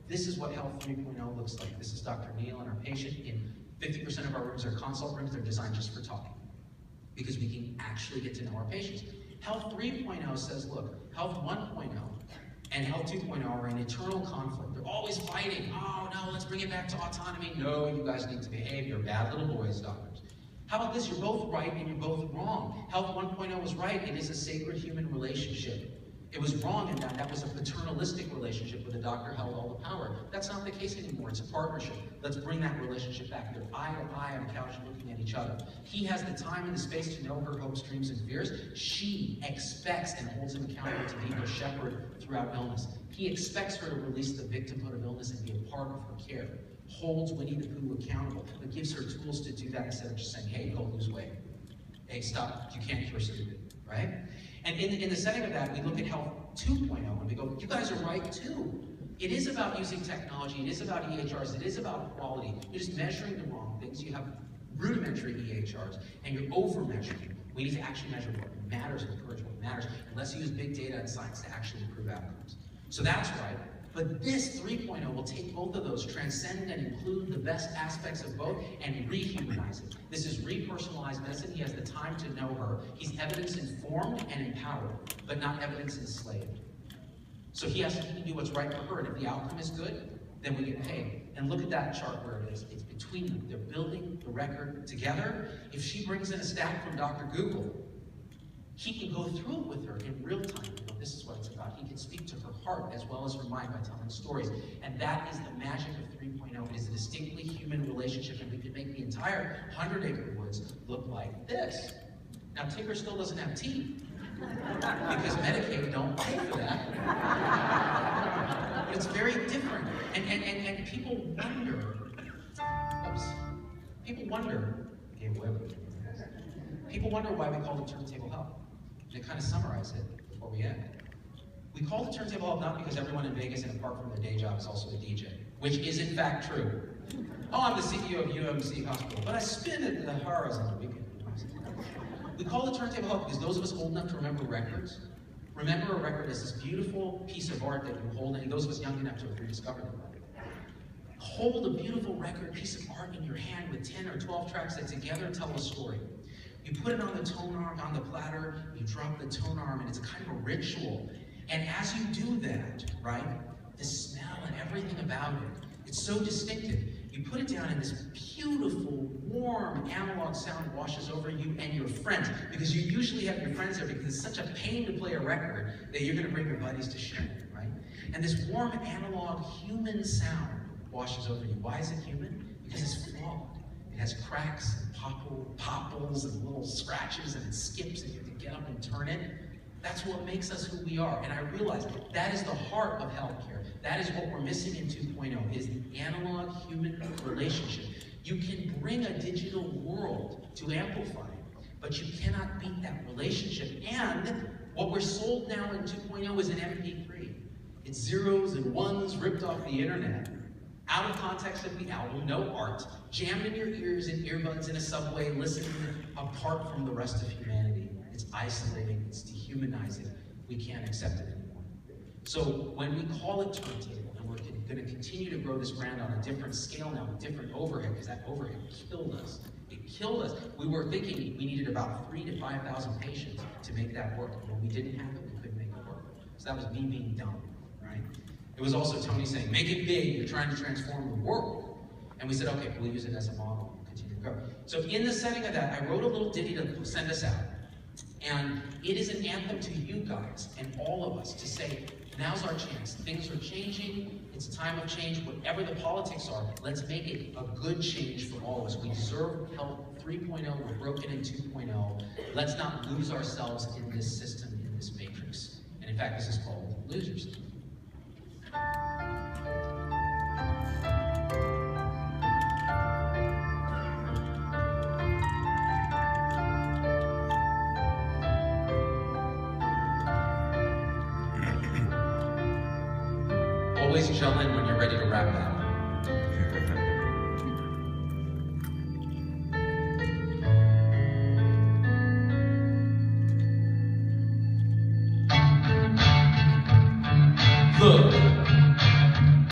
This is what Health 3.0 looks like. This is Dr. Neal and our patient. In 50% of our rooms are consult rooms. They're designed just for talking, because we can actually get to know our patients. Health 3.0 says, look, Health 1.0 and Health 2.0 are in eternal conflict. They're always fighting. Oh no, let's bring it back to autonomy. No, you guys need to behave. You're bad little boys, doctors. How about this? You're both right and you're both wrong. Health 1.0 was right. It is a sacred human relationship. It was wrong in that was a paternalistic relationship where the doctor held all the power. That's not the case anymore. It's a partnership. Let's bring that relationship back. They're eye to eye on the couch looking at each other. He has the time and the space to know her hopes, dreams, and fears. She expects and holds him accountable to be her shepherd throughout illness. He expects her to release the victimhood of illness and be a part of her care. Holds Winnie the Pooh accountable, but gives her tools to do that instead of just saying, hey, go lose weight. Hey, stop, you can't cure stupid, right? And in the setting of that, we look at Health 2.0 and we go, you guys are right too. It is about using technology, it is about EHRs, it is about quality. You're just measuring the wrong things. You have rudimentary EHRs and you're over measuring. We need to actually measure what matters and encourage what matters, and let's use big data and science to actually improve outcomes. So that's right. But this 3.0 will take both of those, transcend and include the best aspects of both, and rehumanize it. This is repersonalized medicine. He has the time to know her. He's evidence-informed and empowered, but not evidence-enslaved. So he can do what's right for her, and if the outcome is good, then we get paid. And look at that chart where it is. It's between them. They're building the record together. If she brings in a stat from Dr. Google, he can go through it with her in real time. You know, this is what it's about. He can speak to her heart as well as her mind by telling stories. And that is the magic of 3.0. It is a distinctly human relationship, and we can make the entire 100-acre woods look like this. Now, Tigger still doesn't have teeth, because Medicaid don't pay for that. But it's very different. And people wonder, people wonder why we call it turntable health. To kind of summarize it before we end. We call it turntable health not because everyone in Vegas, and apart from their day job, is also a DJ, which is in fact true. Oh, I'm the CEO of UMC Hospital, but I spin at the Harrah's on the weekend. We call it turntable health because those of us old enough to remember records, remember a record as this beautiful piece of art that you hold, and those of us young enough to have rediscovered it. Hold a beautiful record, piece of art in your hand with 10 or 12 tracks that together tell a story. You put it on the tone arm, on the platter, you drop the tone arm, and it's kind of a ritual. And as you do that, right, the smell and everything about it, it's so distinctive. You put it down and this beautiful, warm analog sound washes over you and your friends, because you usually have your friends there because it's such a pain to play a record that you're going to bring your buddies to share it, right? And this warm analog human sound washes over you. Why is it human? Because it's flawed. It has cracks and popples and little scratches, and it skips, and you have to get up and turn it. That's what makes us who we are. And I realize that is the heart of healthcare. That is what we're missing in 2.0, is the analog human relationship. You can bring a digital world to amplify it, but you cannot beat that relationship. And what we're sold now in 2.0 is an MP3. It's zeros and ones ripped off the internet, out of context of the album, no art, jammed in your ears and earbuds in a subway, listening apart from the rest of humanity. It's isolating, it's dehumanizing. We can't accept it anymore. So when we call it turntable, and we're going to continue to grow this brand on a different scale now, with different overhead, because that overhead killed us. It killed us. We were thinking we needed about 3,000 to 5,000 patients to make that work. And when we didn't have it, we couldn't make it work. So that was me being dumb, right? It was also Tony saying, make it big, you're trying to transform the world. And we said, okay, we'll use it as a model and continue to grow. So in the setting of that, I wrote a little ditty to send us out. And it is an anthem to you guys and all of us to say, now's our chance. Things are changing. It's a time of change. Whatever the politics are, let's make it a good change for all of us. We deserve help. 3.0, we're broken in 2.0. Let's not lose ourselves in this system, in this matrix. And in fact, this is called losers. Always gel in when you're ready to wrap that up.